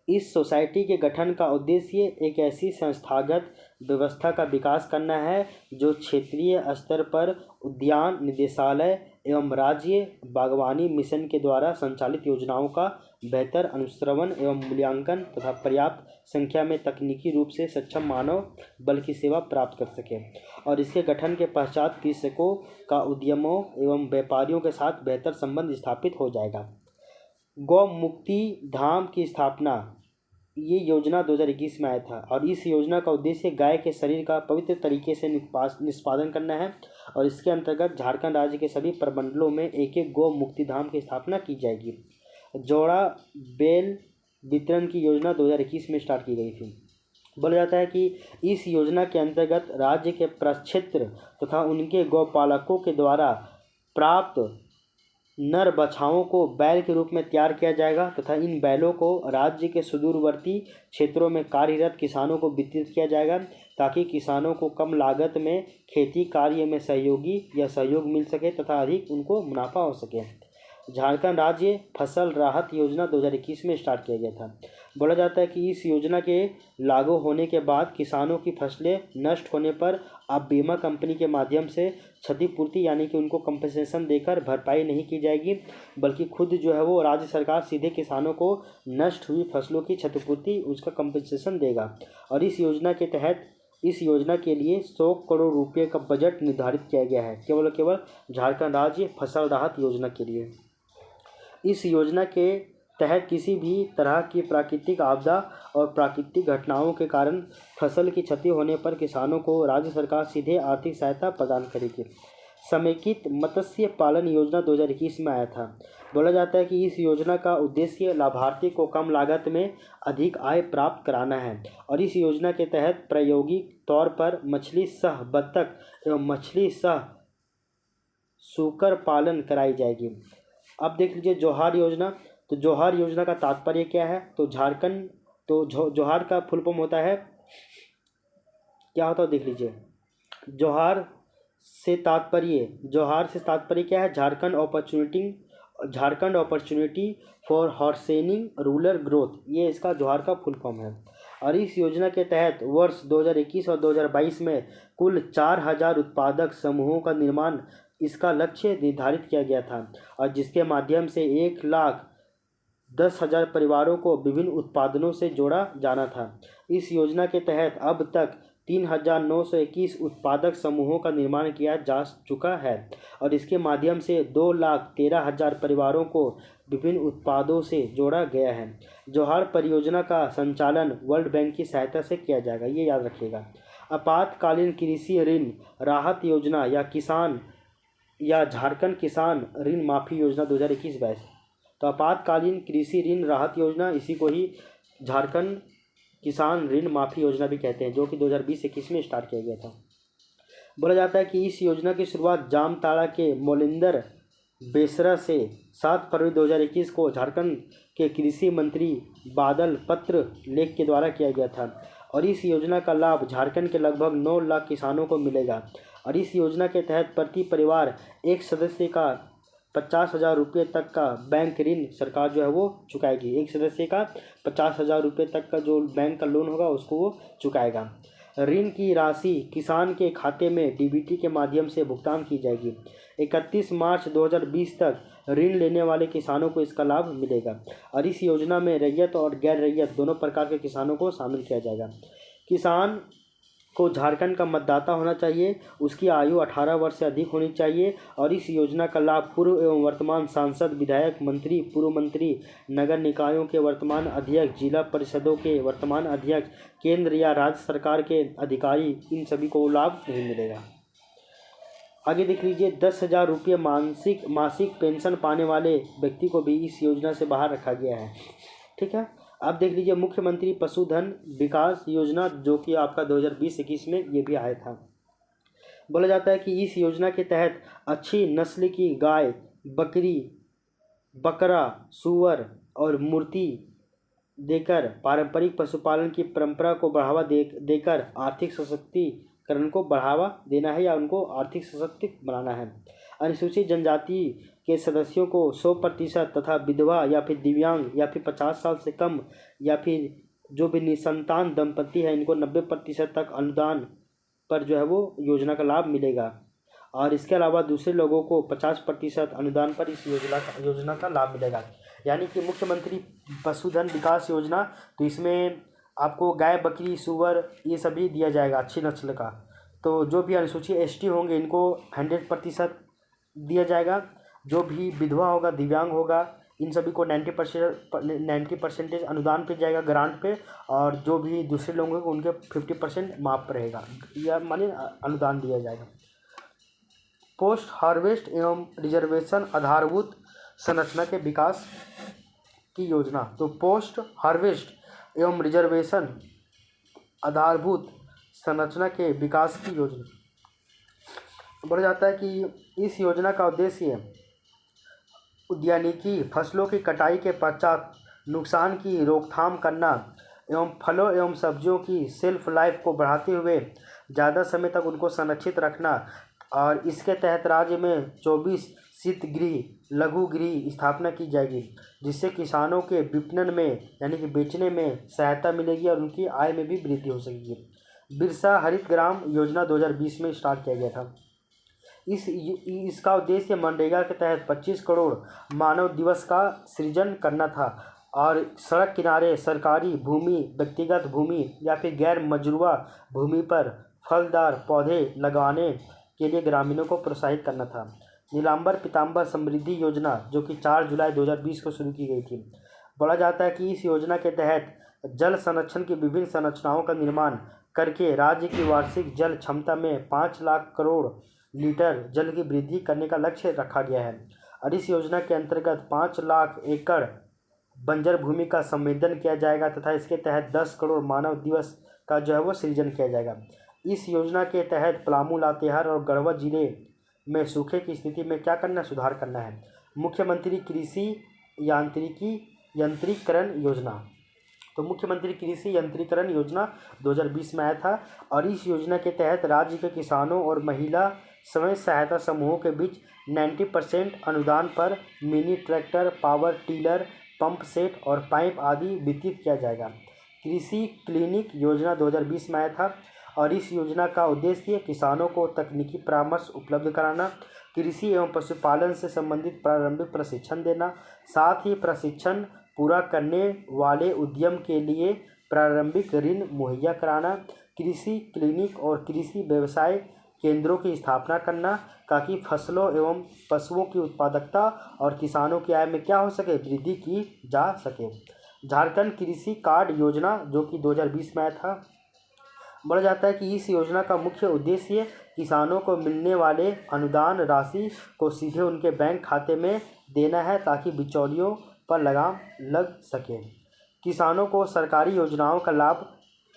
इस सोसाइटी के गठन का उद्देश्य एक ऐसी संस्थागत व्यवस्था का विकास करना है जो क्षेत्रीय स्तर पर उद्यान निदेशालय एवं राज्य बागवानी मिशन के द्वारा संचालित योजनाओं का बेहतर अनुश्रवण एवं मूल्यांकन तथा पर्याप्त संख्या में तकनीकी रूप से सक्षम मानव बल की सेवा प्राप्त कर सके और इसके गठन के पश्चात कृषकों का उद्यमों एवं व्यापारियों के साथ बेहतर संबंध स्थापित हो जाएगा। गौ मुक्ति धाम की स्थापना ये योजना 2021 में आया था और इस योजना का उद्देश्य गाय के शरीर का पवित्र तरीके से निष्पादन करना है और इसके अंतर्गत झारखंड राज्य के सभी प्रमंडलों में एक एक गौ मुक्ति धाम की स्थापना की जाएगी। जोड़ा बेल वितरण की योजना 2021 में स्टार्ट की गई थी। बोला जाता है कि इस योजना के अंतर्गत राज्य के प्रक्षेत्र तथा उनके गौपालकों के द्वारा प्राप्त नर बछाओं को बैल के रूप में तैयार किया जाएगा तथा इन बैलों को राज्य के सुदूरवर्ती क्षेत्रों में कार्यरत किसानों को वितरित किया जाएगा ताकि किसानों को कम लागत में खेती कार्य में सहयोग मिल सके तथा अधिक उनको मुनाफा हो सके। झारखंड राज्य फसल राहत योजना 2021 में स्टार्ट किया गया था। बोला जाता है कि इस योजना के लागू होने के बाद किसानों की फसलें नष्ट होने पर अब बीमा कंपनी के माध्यम से क्षतिपूर्ति यानी कि उनको कंपनसेशन देकर भरपाई नहीं की जाएगी, बल्कि खुद जो है वो राज्य सरकार सीधे किसानों को नष्ट हुई फसलों की क्षतिपूर्ति उसका कंपनसेशन देगा। और इस योजना के तहत इस योजना के लिए 100 करोड़ रुपये का बजट निर्धारित किया गया है केवल झारखंड राज्य फसल राहत योजना के लिए। इस योजना के तहत किसी भी तरह की प्राकृतिक आपदा और प्राकृतिक घटनाओं के कारण फसल की क्षति होने पर किसानों को राज्य सरकार सीधे आर्थिक सहायता प्रदान करेगी। समेकित मत्स्य पालन योजना 2021 में आया था। बोला जाता है कि इस योजना का उद्देश्य लाभार्थी को कम लागत में अधिक आय प्राप्त कराना है और इस योजना के तहत प्रायोगिक तौर पर मछली सह बत्तख एवं मछली सह सूकर पालन कराई जाएगी। अब देख लीजिए जोहार योजना। तो जोहार योजना का तात्पर्य क्या है? तो झारखंड जोहार का फुल फॉर्म होता है क्या होता है देख लीजिए। जोहार से तात्पर्य क्या है? Jharkhand opportunity for harnessing rural growth, ये इसका जोहार का फुल फॉर्म है। और इस योजना के तहत वर्ष 2021 और 2022 में कुल 4000 उत्पादक समूहों का निर्माण इसका लक्ष्य निर्धारित किया गया था और जिसके माध्यम से 1,10,000 परिवारों को विभिन्न उत्पादनों से जोड़ा जाना था। इस योजना के तहत अब तक 3,921 उत्पादक समूहों का निर्माण किया जा चुका है और इसके माध्यम से 2,13,000 परिवारों को विभिन्न उत्पादों से जोड़ा गया है। जोहार परियोजना का संचालन वर्ल्ड बैंक की सहायता से किया जाएगा, ये याद रखिएगा। आपातकालीन कृषि ऋण राहत योजना या झारखंड किसान ऋण माफी योजना 2021-22। तो आपातकालीन कृषि ऋण राहत योजना, इसी को ही झारखंड किसान ऋण माफी योजना भी कहते हैं, जो कि 2020-21 में स्टार्ट किया गया था। बोला जाता है कि इस योजना की शुरुआत जामताड़ा के मोलिंदर बेसरा से 7 फरवरी 2021 को झारखंड के कृषि मंत्री बादल पत्र लेख के द्वारा किया गया था और इस योजना का लाभ झारखंड के लगभग 9 लाख किसानों को मिलेगा। और इस योजना के तहत प्रति परिवार एक सदस्य का 50,000 रुपये तक का बैंक ऋण सरकार जो है वो चुकाएगी। एक सदस्य का 50,000 रुपये तक का जो बैंक का लोन होगा उसको वो चुकाएगा। ऋण की राशि किसान के खाते में डीबीटी के माध्यम से भुगतान की जाएगी। 31 मार्च 2020 तक ऋण लेने वाले किसानों को इसका लाभ मिलेगा और इस योजना में रैयत और गैर रैयत दोनों प्रकार के किसानों को शामिल किया जाएगा। किसान को झारखंड का मतदाता होना चाहिए, उसकी आयु 18 वर्ष से अधिक होनी चाहिए और इस योजना का लाभ पूर्व एवं वर्तमान सांसद, विधायक, मंत्री, पूर्व मंत्री, नगर निकायों के वर्तमान अध्यक्ष, जिला परिषदों के वर्तमान अध्यक्ष, केंद्र या राज्य सरकार के अधिकारी, इन सभी को लाभ नहीं मिलेगा। आगे देख लीजिए, 10,000 रुपये मासिक पेंशन पाने वाले व्यक्ति को भी इस योजना से बाहर रखा गया है। ठीक है, अब देख लीजिए मुख्यमंत्री पशुधन विकास योजना, जो कि आपका 2020-21 में ये भी आया था। बोला जाता है कि इस योजना के तहत अच्छी नस्ल की गाय, बकरी, बकरा, सूअर और मुर्गी देकर पारंपरिक पशुपालन की परंपरा को बढ़ावा देकर आर्थिक सशक्तिकरण को बढ़ावा देना है या उनको आर्थिक सशक्त बनाना है। अनुसूचित जनजाति के सदस्यों को 100% तथा विधवा या फिर दिव्यांग या फिर 50 साल से कम या फिर जो भी निसंतान दंपति है इनको 90% तक अनुदान पर जो है वो योजना का लाभ मिलेगा और इसके अलावा दूसरे लोगों को 50% अनुदान पर इस योजना का लाभ मिलेगा। यानी कि मुख्यमंत्री पशुधन विकास योजना, तो इसमें आपको गाय, बकरी, सूअर ये सभी दिया जाएगा अच्छी नस्ल का। तो जो भी अनुसूचित एसटी होंगे इनको 100% दिया जाएगा। जो भी विधवा होगा, दिव्यांग होगा, इन सभी को 90% अनुदान पे जाएगा, ग्रांट पे, और जो भी दूसरे लोग होंगे उनके 50% माफ रहेगा या मानिए अनुदान दिया जाएगा। पोस्ट हार्वेस्ट एवं रिजर्वेशन आधारभूत संरचना के विकास की योजना। तो पोस्ट हार्वेस्ट एवं रिजर्वेशन आधारभूत संरचना के विकास की योजना। बोला जाता है कि इस योजना का उद्देश्य उद्यानिकी फसलों की कटाई के पश्चात नुकसान की रोकथाम करना एवं फलों एवं सब्जियों की शेल्फ लाइफ को बढ़ाते हुए ज़्यादा समय तक उनको संरक्षित रखना। और इसके तहत राज्य में 24 शीतगृह, लघु गृह स्थापना की जाएगी, जिससे किसानों के विपणन में यानी कि बेचने में सहायता मिलेगी और उनकी आय में भी वृद्धि हो सकेगी। बिरसा हरित ग्राम योजना 2020 में स्टार्ट किया गया था। इसका उद्देश्य मनरेगा के तहत 25 करोड़ मानव दिवस का सृजन करना था और सड़क किनारे सरकारी भूमि, व्यक्तिगत भूमि या फिर गैर मजरूआ भूमि पर फलदार पौधे लगाने के लिए ग्रामीणों को प्रोत्साहित करना था। नीलांबर पीतांबर समृद्धि योजना, जो कि 4 जुलाई 2020 को शुरू की गई थी। बोला जाता है कि इस योजना के तहत जल संरक्षण की विभिन्न संरचनाओं का निर्माण करके राज्य की वार्षिक जल क्षमता में 5 लाख करोड़ लीटर जल की वृद्धि करने का लक्ष्य रखा गया है और इस योजना के अंतर्गत 5 लाख एकड़ बंजर भूमि का संवेदन किया जाएगा तथा इसके तहत 10 करोड़ मानव दिवस का जो है वो सृजन किया जाएगा। इस योजना के तहत पलामू, लातेहार और गढ़वा जिले में सूखे की स्थिति में क्या करना, सुधार करना है। मुख्यमंत्री कृषि यंत्रीकरण योजना, तो मुख्यमंत्री कृषि यंत्रीकरण योजना 2020 में आया था और इस योजना के तहत राज्य के किसानों और महिला स्वयं सहायता समूहों के बीच 90% अनुदान पर mini tractor, power tiller, pump set और पाइप आदि वितरित किया जाएगा। कृषि क्लिनिक योजना 2020 में आया था और इस योजना का उद्देश्य किसानों को तकनीकी परामर्श उपलब्ध कराना, कृषि एवं पशुपालन से संबंधित प्रारंभिक प्रशिक्षण देना, साथ ही प्रशिक्षण पूरा करने वाले उद्यम के लिए प्रारंभिक ऋण मुहैया कराना, कृषि क्लिनिक और कृषि व्यवसाय केंद्रों की स्थापना करना ताकि फसलों एवं पशुओं की उत्पादकता और किसानों की आय में क्या हो सके, वृद्धि की जा सके। झारखंड कृषि कार्ड योजना, जो कि 2020 में आया था। बोला जाता है कि इस योजना का मुख्य उद्देश्य किसानों को मिलने वाले अनुदान राशि को सीधे उनके बैंक खाते में देना है ताकि बिचौलियों पर लगाम लग सके। किसानों को सरकारी योजनाओं का लाभ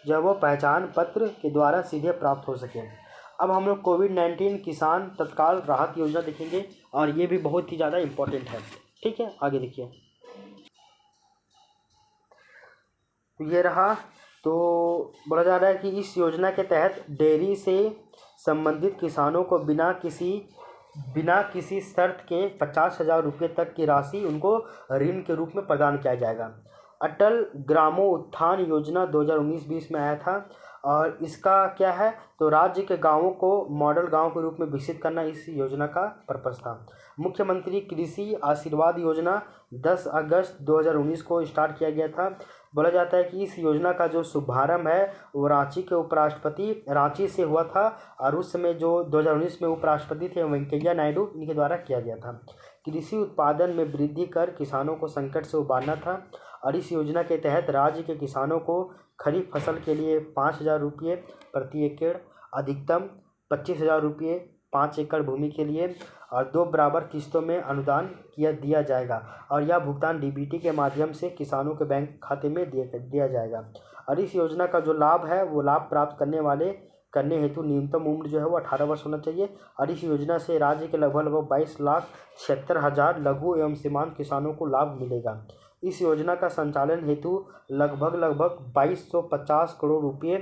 जब वो पहचान पत्र के द्वारा सीधे प्राप्त हो सके। अब हम लोग कोविड-19 किसान तत्काल राहत योजना देखेंगे और ये भी बहुत ही ज़्यादा इम्पोर्टेंट है। ठीक है, आगे देखिए। ये रहा, तो बोला जा रहा है कि इस योजना के तहत डेयरी से संबंधित किसानों को बिना किसी बिना किसी शर्त के 50,000 रुपये तक की राशि उनको ऋण के रूप में प्रदान किया जाएगा। अटल ग्रामोत्थान योजना 2019-20 में आया था और इसका क्या है, तो राज्य के गांवों को मॉडल गांव के रूप में विकसित करना इस योजना का पर्पस था। मुख्यमंत्री कृषि आशीर्वाद योजना 10 अगस्त 2019 को स्टार्ट किया गया था। बोला जाता है कि इस योजना का जो शुभारंभ है वो रांची के उपराष्ट्रपति रांची से हुआ था और उस समय जो 2019 में उपराष्ट्रपति थे वेंकैया नायडू, इनके द्वारा किया गया था। कृषि उत्पादन में वृद्धि कर किसानों को संकट से उबारना था और इस योजना के तहत राज्य के किसानों को खरीफ फसल के लिए 5,000 रुपये प्रति एकड़, अधिकतम 25,000 रुपये 5 एकड़ भूमि के लिए और 2 बराबर किस्तों में अनुदान दिया जाएगा और यह भुगतान डीबीटी के माध्यम से किसानों के बैंक खाते में दिया जाएगा। और इस योजना का जो लाभ है वो लाभ प्राप्त करने हेतु न्यूनतम उम्र जो है वो 18 वर्ष होना चाहिए और इस योजना से राज्य के लगभग 22,76,000 लघु एवं सीमांत किसानों को लाभ मिलेगा। इस योजना का संचालन हेतु लगभग 2250 करोड़ रुपये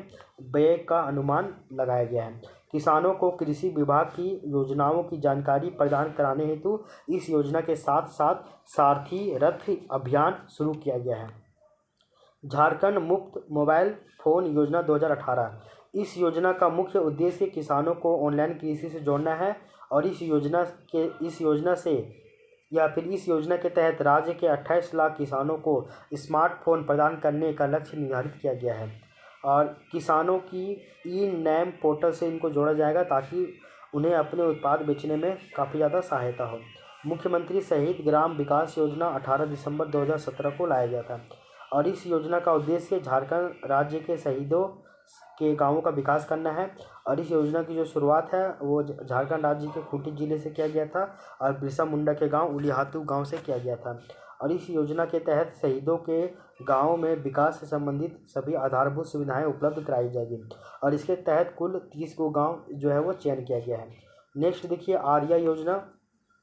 व्यय का अनुमान लगाया गया है। किसानों को कृषि विभाग की योजनाओं की जानकारी प्रदान कराने हेतु इस योजना के साथ साथ सारथी रथ अभियान शुरू किया गया है। झारखंड मुफ्त मोबाइल फ़ोन योजना 2018। इस योजना का मुख्य उद्देश्य किसानों को ऑनलाइन कृषि से जोड़ना है और इस योजना के तहत राज्य के 28 लाख किसानों को स्मार्टफोन प्रदान करने का लक्ष्य निर्धारित किया गया है और किसानों की ई-नैम पोर्टल से इनको जोड़ा जाएगा ताकि उन्हें अपने उत्पाद बेचने में काफ़ी ज़्यादा सहायता हो। मुख्यमंत्री शहीद ग्राम विकास योजना 18 दिसंबर 2017 को लाया गया था और इस योजना का उद्देश्य झारखंड राज्य के शहीदों के गांवों का विकास करना है और इस योजना की जो शुरुआत है वो झारखंड राज्य के खूंटी जिले से किया गया था और बिरसा मुंडा के गांव उलिहातू गांव से किया गया था और इस योजना के तहत शहीदों के गांव में विकास से संबंधित सभी आधारभूत सुविधाएं उपलब्ध कराई जाएगी और इसके तहत कुल 30 को गाँव जो है वो चयन किया गया है। नेक्स्ट देखिए आर्या योजना।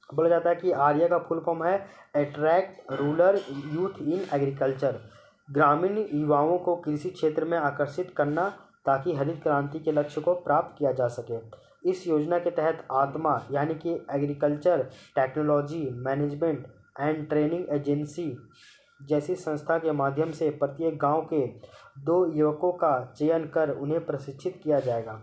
बोला जाता है कि आर्या का फुल फॉर्म है attract rural youth in agriculture. ग्रामीण युवाओं को कृषि क्षेत्र में आकर्षित करना ताकि हरित क्रांति के लक्ष्य को प्राप्त किया जा सके। इस योजना के तहत आत्मा यानी कि agriculture technology management and training agency जैसी संस्था के माध्यम से प्रत्येक गांव के 2 युवकों का चयन कर उन्हें प्रशिक्षित किया जाएगा।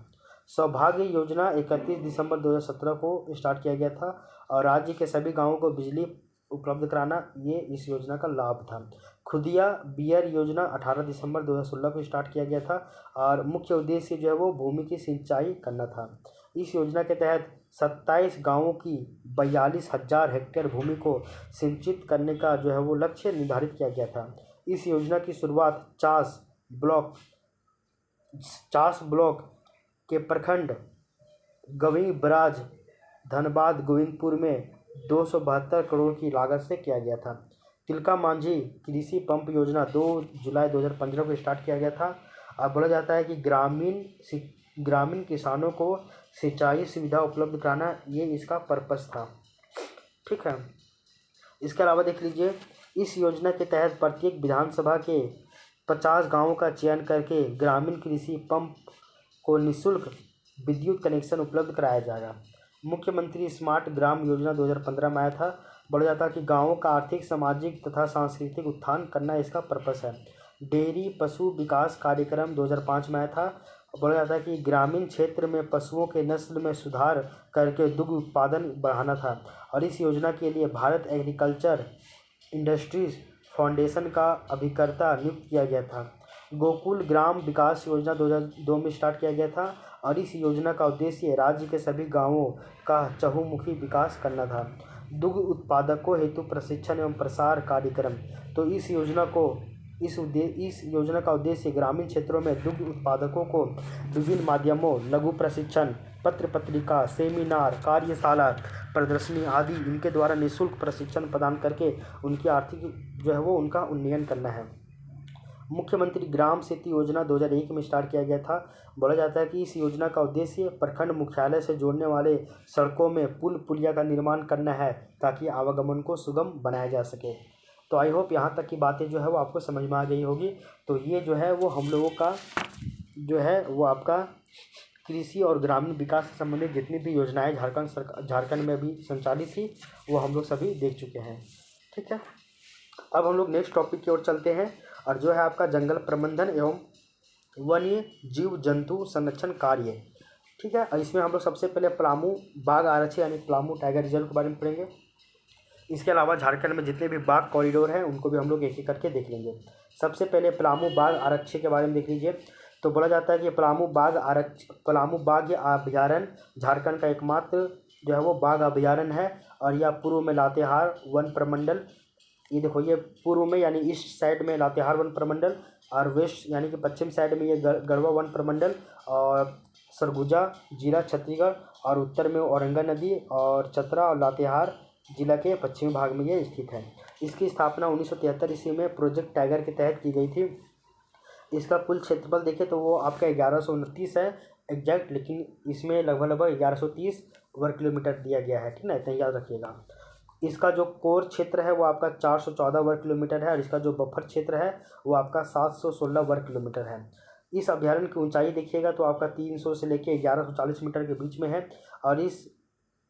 सौभाग्य योजना 31 दिसंबर 2017 को स्टार्ट किया गया था और राज्य के सभी गांवों को बिजली उपलब्ध कराना ये इस योजना का लाभ था। खुदिया बियर योजना 18 दिसंबर 2016 को स्टार्ट किया गया था और मुख्य उद्देश्य जो है वो भूमि की सिंचाई करना था। इस योजना के तहत 27 गांवों की 42,000 हेक्टेयर भूमि को सिंचित करने का जो है वो लक्ष्य निर्धारित किया गया था। इस योजना की शुरुआत 50 ब्लॉक के प्रखंड गवी बराज धनबाद गोविंदपुर में 272 करोड़ की लागत से किया गया था। तिलका मांझी कृषि पंप योजना 2 जुलाई 2015 को स्टार्ट किया गया था। अब बोला जाता है कि ग्रामीण किसानों को सिंचाई सुविधा उपलब्ध कराना ये इसका पर्पस था। ठीक है, इसके अलावा देख लीजिए इस योजना के तहत प्रत्येक विधानसभा के 50 गांवों का चयन करके ग्रामीण कृषि पंप को निःशुल्क विद्युत कनेक्शन उपलब्ध कराया जाएगा। मुख्यमंत्री स्मार्ट ग्राम योजना 2015 में आया था। बोला जाता है कि गाँवों का आर्थिक सामाजिक तथा सांस्कृतिक उत्थान करना इसका पर्पस है। डेयरी पशु विकास कार्यक्रम 2005 में आया था। बोला जाता है कि ग्रामीण क्षेत्र में पशुओं के नस्ल में सुधार करके दुग्ध उत्पादन बढ़ाना था और इस योजना के लिए भारत एग्रीकल्चर इंडस्ट्रीज फाउंडेशन का अभिकर्ता नियुक्त किया गया था। गोकुल ग्राम विकास योजना 2002 में स्टार्ट किया गया था और इस योजना का उद्देश्य राज्य के सभी गांवों का चहुमुखी विकास करना था। दुग्ध उत्पादकों हेतु प्रशिक्षण एवं प्रसार कार्यक्रम। तो इस योजना का उद्देश्य ग्रामीण क्षेत्रों में दुग्ध उत्पादकों को विभिन्न माध्यमों लघु प्रशिक्षण पत्र पत्रिका सेमिनार कार्यशाला प्रदर्शनी आदि इनके द्वारा निःशुल्क प्रशिक्षण प्रदान करके उनकी आर्थिक जो है वो उनका उन्नयन करना है। मुख्यमंत्री ग्राम सेतु योजना 2001 में स्टार्ट किया गया था। बोला जाता है कि इस योजना का उद्देश्य प्रखंड मुख्यालय से जोड़ने वाले सड़कों में पुल पुलिया का निर्माण करना है ताकि आवागमन को सुगम बनाया जा सके। तो आई होप यहाँ तक की बातें जो है वो आपको समझ में आ गई होगी। तो ये जो है वो हम लोगों का जो है वो आपका कृषि और ग्रामीण विकास से संबंधित जितनी भी योजनाएं झारखंड में भी संचालित थी वो हम लोग सभी देख चुके हैं। ठीक है, अब हम लोग नेक्स्ट टॉपिक की ओर चलते हैं, और जो है आपका जंगल प्रबंधन एवं वन्य जीव जंतु संरक्षण कार्य। ठीक है, और इसमें हम लोग सबसे पहले पलामू बाघ आरक्षी यानी पलामू टाइगर रिजर्व के बारे में पढ़ेंगे। इसके अलावा झारखंड में जितने भी बाघ कॉरिडोर हैं उनको भी हम लोग एक एक करके देख लेंगे। सबसे पहले पलामू बाघ आरक्षी के बारे में देख लीजिए। तो बोला जाता है कि पलामू बाघ अभयारण्य झारखंड का एकमात्र जो है वो बाघ अभयारण्य है, और यह पूर्व में लातेहार वन प्रमंडल, ये देखो ये पूर्व में यानी ईस्ट साइड में लातेहार वन प्रमंडल, और वेस्ट यानी कि पश्चिम साइड में ये गढ़वा वन प्रमंडल, और सरगुजा जिला छत्तीसगढ़, और उत्तर में औरंगा नदी और चतरा और लातेहार जिला के पश्चिमी भाग में ये स्थित है। इसकी स्थापना 1973 ईस्वी में प्रोजेक्ट टाइगर के तहत की गई थी। इसका कुल क्षेत्रफल देखें तो वो आपका 1129 है एग्जैक्ट, लेकिन इसमें लगभग 1130 वर्ग किलोमीटर दिया गया है। ठीक है ना, इतना याद रखिएगा। इसका जो कोर क्षेत्र है वो आपका 414 वर्ग किलोमीटर है, और इसका जो बफर क्षेत्र है वो आपका 716 वर्ग किलोमीटर है। इस अभ्यारण्य की ऊंचाई देखिएगा तो आपका 300 से लेकर 1140 मीटर के बीच में है, और इस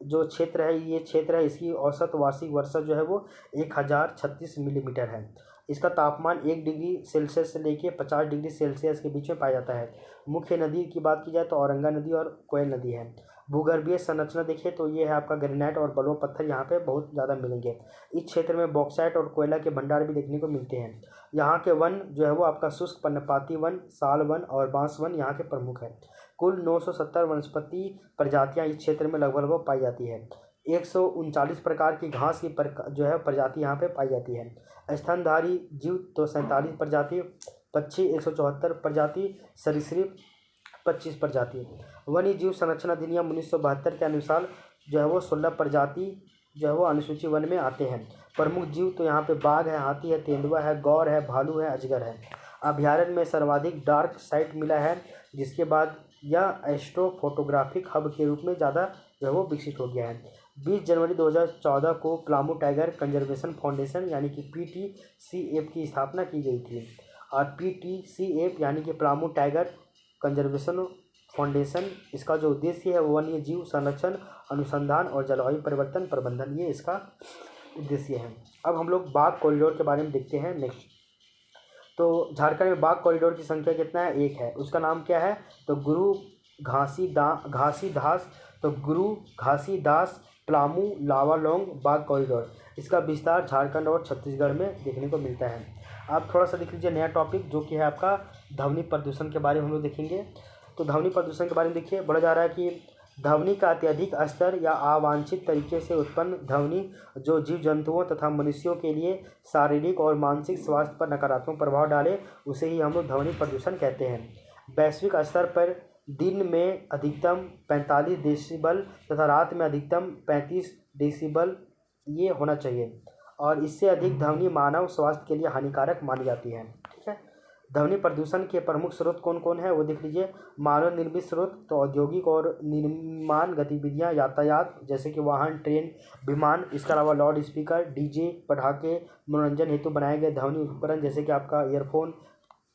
जो क्षेत्र है ये क्षेत्र है इसकी औसत वार्षिक वर्षा जो है वो 1036 मिलीमीटर है। इसका तापमान 1 डिग्री सेल्सियस से लेकर 50 डिग्री सेल्सियस के बीच में पाया जाता है। मुख्य नदी की बात की जाए तो औरंगा नदी और कोयल नदी है। भूगर्भीय संरचना देखिए तो ये है आपका ग्रेनाइट और बलुआ पत्थर यहाँ पे बहुत ज़्यादा मिलेंगे। इस क्षेत्र में बॉक्साइट और कोयला के भंडार भी देखने को मिलते हैं। यहाँ के वन जो है वो आपका शुष्क पर्णपाती वन, साल वन और बांस वन यहाँ के प्रमुख है। कुल 970 वनस्पति प्रजातियाँ इस क्षेत्र में लगभग पाई जाती है। 139 प्रकार की घास की जो है प्रजाति यहाँ पे पाई जाती है। स्तनधारी जीव तो 47 प्रजाति, पक्षी 174 प्रजाति, सरीसृप 25 प्रजाति। वन्य जीव संरक्षण अधिनियम 1972 के अनुसार जो है वो 16 प्रजाति जो है वो अनुसूची वन में आते हैं। प्रमुख जीव तो यहाँ पे बाघ है, हाथी है, तेंदुआ है, गौर है, भालू है, अजगर है। अभ्यारण्य में सर्वाधिक डार्क साइट मिला है, जिसके बाद यह एस्ट्रोफोटोग्राफिक हब के रूप में ज़्यादा जो है वो विकसित हो गया है। 20 जनवरी 2014 को पलामू टाइगर कंजर्वेशन फाउंडेशन यानी कि PTCF की स्थापना की गई थी। और PTCF यानी कि पलामू टाइगर कंजर्वेशन फाउंडेशन, इसका जो उद्देश्य है वो वन्य जीव संरक्षण, अनुसंधान और जलवायु परिवर्तन प्रबंधन, ये इसका उद्देश्य है। अब हम लोग बाघ कॉरिडोर के बारे में देखते हैं नेक्स्ट। तो झारखंड में बाघ कॉरिडोर की संख्या कितना है? 1 है। उसका नाम क्या है? तो गुरु घासीदास पलामू लावालोंग बाघ कॉरिडोर। इसका विस्तार झारखंड और छत्तीसगढ़ में देखने को मिलता है। आप थोड़ा सा देख लीजिए नया टॉपिक जो कि है आपका ध्वनि प्रदूषण के बारे में हम लोग देखेंगे। तो ध्वनि प्रदूषण के बारे में देखिए, बोला जा रहा है कि ध्वनि का अत्यधिक स्तर या अवांछित तरीके से उत्पन्न ध्वनि जो जीव जंतुओं तथा मनुष्यों के लिए शारीरिक और मानसिक स्वास्थ्य पर नकारात्मक प्रभाव डाले उसे ही हम लोग ध्वनि प्रदूषण कहते हैं। वैश्विक स्तर पर दिन में अधिकतम 45 डेसिबल तथा रात में अधिकतम 35 डेसिबल ये होना चाहिए, और इससे अधिक ध्वनि मानव स्वास्थ्य के लिए हानिकारक मानी जाती है। ठीक है, ध्वनि प्रदूषण के प्रमुख स्रोत कौन कौन है वो देख लीजिए। मानव निर्मित स्रोत तो औद्योगिक और निर्माण गतिविधियां, यातायात जैसे कि वाहन, ट्रेन, विमान, इसके अलावा लाउड स्पीकर, डीजे, पटाखे, मनोरंजन हेतु बनाए गए ध्वनि उपकरण जैसे कि आपका ईयरफोन,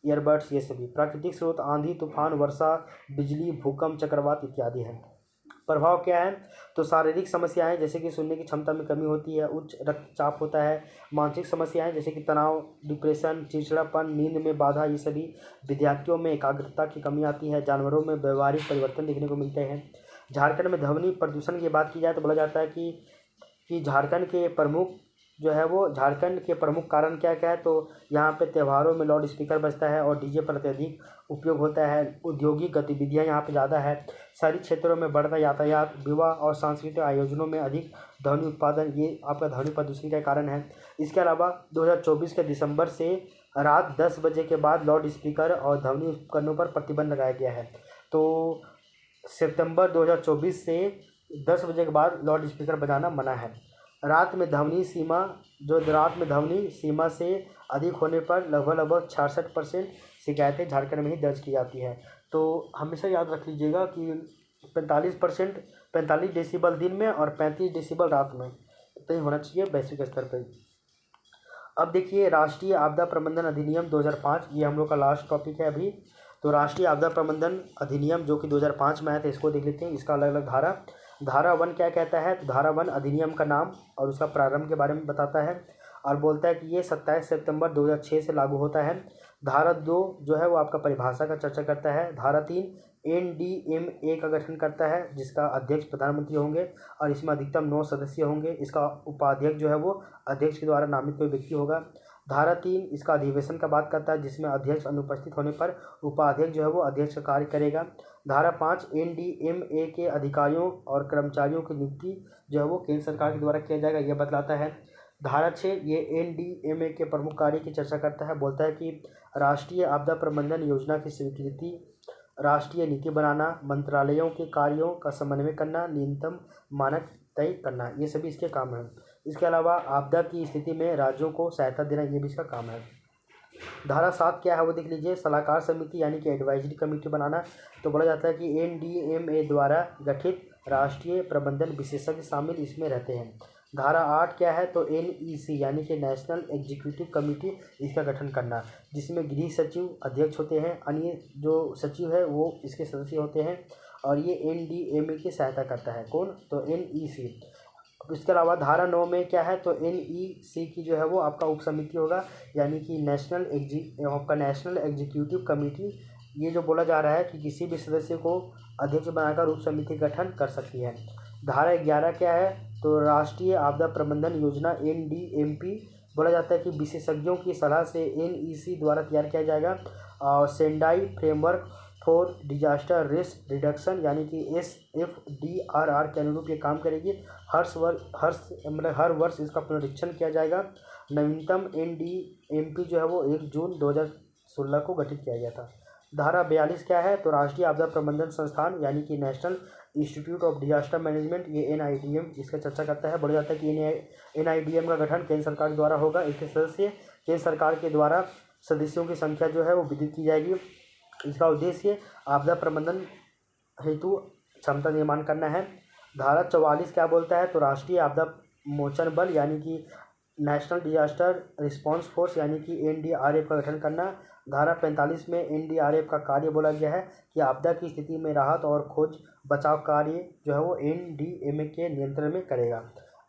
ईयरबड्स, ये सभी। प्राकृतिक स्रोत आंधी, तूफान, वर्षा, बिजली, भूकंप, चक्रवात इत्यादि हैं। प्रभाव क्या है? तो शारीरिक समस्याएं जैसे कि सुनने की क्षमता में कमी होती है, उच्च रक्तचाप होता है। मानसिक समस्याएं जैसे कि तनाव, डिप्रेशन, चिड़चिड़ापन, नींद में बाधा, ये सभी। विद्यार्थियों में एकाग्रता की कमी आती है। जानवरों में व्यवहारिक परिवर्तन देखने को मिलते हैं। झारखंड में ध्वनि प्रदूषण की बात की जाए तो बोला जाता है कि झारखंड के प्रमुख कारण क्या क्या है? तो यहाँ पे त्योहारों में लाउड स्पीकर बजता है और डीजे पर अत्यधिक उपयोग होता है। औद्योगिक गतिविधियाँ यहाँ पे ज़्यादा है। शहरी क्षेत्रों में बढ़ता यातायात, विवाह और सांस्कृतिक आयोजनों में अधिक ध्वनि उत्पादन, ये आपका ध्वनि प्रदूषण का कारण है। इसके अलावा 2024 के दिसंबर से रात 10 बजे के बाद लाउड स्पीकर और ध्वनि उपकरणों पर प्रतिबंध लगाया गया है। तो सितंबर 2024 से 10 बजे के बाद लाउड स्पीकर बजाना मना है। रात में ध्वनि सीमा से अधिक होने पर लगभग 66% शिकायतें झारखंड में ही दर्ज की जाती है। तो हमेशा याद रख लीजिएगा कि 45 डेसिबल दिन में और 35 डेसिबल रात में इतना ही होना चाहिए वैश्विक स्तर पर। अब देखिए राष्ट्रीय आपदा प्रबंधन अधिनियम 2005, ये हम लोग का लास्ट टॉपिक है अभी। तो राष्ट्रीय आपदा प्रबंधन अधिनियम जो कि 2005 में आया था, इसको देख लेते हैं। इसका अलग अलग धारा 1 क्या कहता है, तो धारा 1 अधिनियम का नाम और उसका प्रारंभ के बारे में बताता है और बोलता है कि ये 27 सितंबर 2006 से लागू होता है। धारा 2 जो है वो आपका परिभाषा का चर्चा करता है। धारा 3 NDMA का गठन करता है, जिसका अध्यक्ष प्रधानमंत्री होंगे और इसमें अधिकतम 9 सदस्य होंगे। इसका उपाध्यक्ष जो है वो अध्यक्ष के द्वारा नामित कोई व्यक्ति होगा। धारा 3 इसका अधिवेशन का बात करता है, जिसमें अध्यक्ष अनुपस्थित होने पर उपाध्यक्ष जो है वो अध्यक्ष का कार्य करेगा। धारा 5 NDMA के अधिकारियों और कर्मचारियों की नियुक्ति जो है वो केंद्र सरकार के द्वारा किया जाएगा, यह बतलाता है। धारा 6 ये NDMA के प्रमुख कार्य की चर्चा करता है, बोलता है कि राष्ट्रीय आपदा प्रबंधन योजना की स्वीकृति, राष्ट्रीय नीति बनाना, मंत्रालयों के कार्यों का समन्वय करना, न्यूनतम मानक तय करना, ये सभी इसके काम हैं। इसके अलावा आपदा की स्थिति में राज्यों को सहायता देना, ये भी इसका काम है। धारा 7 क्या है वो देख लीजिए, सलाहकार समिति यानी कि एडवाइजरी कमेटी बनाना। तो बोला जाता है कि NDMA द्वारा गठित राष्ट्रीय प्रबंधन विशेषज्ञ शामिल इसमें रहते हैं। धारा 8 क्या है, तो NEC यानी कि नेशनल एग्जीक्यूटिव कमेटी, इसका गठन करना, जिसमें गृह सचिव अध्यक्ष होते हैं, अन्य जो सचिव है वो इसके सदस्य होते हैं और ये NDMA की सहायता करता है। कौन, तो NEC। इसके अलावा धारा 9 में क्या है, तो NEC की जो है वो आपका उप समिति होगा, यानी कि नेशनल एग्जीक्यूटिव कमेटी। ये जो बोला जा रहा है कि किसी भी सदस्य को अध्यक्ष बनाकर उप समिति गठन कर सकती है। धारा 11 क्या है, तो राष्ट्रीय आपदा प्रबंधन योजना NDMP बोला जाता है कि विशेषज्ञों की सलाह से NEC द्वारा तैयार किया जाएगा और Sendai framework for disaster risk reduction यानी कि SFDRR के अनुरूप ये काम करेगी। हर वर्ष इसका पुनरीक्षण किया जाएगा। नवीनतम NDMP जो है वो 1 जून 2016 को गठित किया गया था। धारा 42 क्या है, तो राष्ट्रीय आपदा प्रबंधन संस्थान यानी कि national institute of disaster management, ये NIDM, इसका चर्चा करता है। बोला जाता है कि NIDM का गठन केंद्र सरकार द्वारा होगा। इसके सदस्य केंद्र सरकार के द्वारा सदस्यों की संख्या जो है वो विदित की जाएगी। इसका उद्देश्य आपदा प्रबंधन हेतु क्षमता निर्माण करना है। धारा 44 क्या बोलता है, तो राष्ट्रीय आपदा मोचन बल यानी कि नेशनल डिजास्टर रिस्पांस फोर्स यानी कि NDRF का गठन करना। धारा 45 में NDRF का कार्य बोला गया है कि आपदा की स्थिति में राहत और खोज बचाव कार्य जो है वो NDMA के नियंत्रण में करेगा।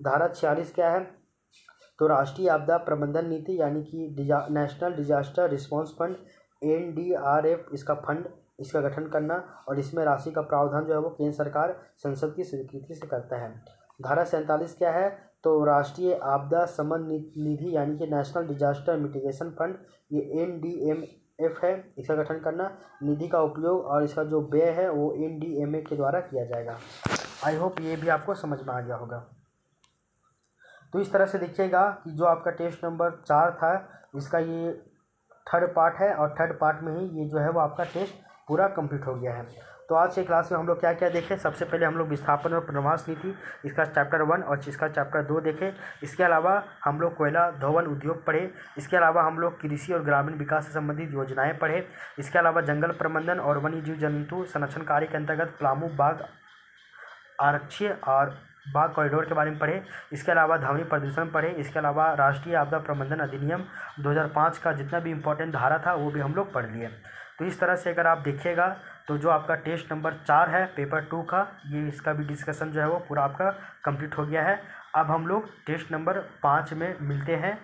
धारा 46 क्या है, तो राष्ट्रीय आपदा प्रबंधन नीति यानी कि national disaster response fund NDRF, इसका फंड, इसका गठन करना और इसमें राशि का प्रावधान जो है वो केंद्र सरकार संसद की स्वीकृति से करता है। धारा 47 क्या है, तो राष्ट्रीय आपदा समन निधि यानी कि नेशनल डिजास्टर मिटिगेशन फंड, ये NDMF है, इसका गठन करना, निधि का उपयोग और इसका जो व्यय है वो NDMA के द्वारा किया जाएगा। आई होप ये भी आपको समझ में आ गया होगा। तो इस तरह से देखिएगा कि जो आपका टेस्ट नंबर 4 था, इसका ये 3rd पार्ट है और 3rd पार्ट में ही ये जो है वो आपका टेस्ट पूरा कंप्लीट हो गया है। तो आज के क्लास में हम लोग क्या क्या देखें, सबसे पहले हम लोग विस्थापन और पुनर्वास नीति, इसका चैप्टर 1 और इसका चैप्टर 2 देखें। इसके अलावा हम लोग कोयला धोवन उद्योग पढ़े। इसके अलावा हम लोग कृषि और ग्रामीण विकास से संबंधित योजनाएं पढ़े। इसके अलावा जंगल प्रबंधन और वन्य जीव जंतु संरक्षण कार्य के अंतर्गत पलामू बाघ आरक्षीय और बाघ कॉरिडोर के बारे में पढ़े। इसके अलावा ध्वनि प्रदूषण पढ़े। इसके अलावा राष्ट्रीय आपदा प्रबंधन अधिनियम 2005 का जितना भी इम्पोर्टेंट धारा था वो भी हम लोग पढ़ लिए। तो इस तरह से अगर आप देखिएगा तो जो आपका टेस्ट नंबर 4 है पेपर 2 का, ये इसका भी डिस्कशन जो है वो पूरा आपका कंप्लीट हो गया है। अब हम लोग टेस्ट नंबर 5 में मिलते हैं।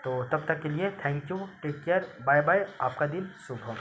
तो तब तक के लिए thank you, take care, bye bye, आपका दिन शुभ हो।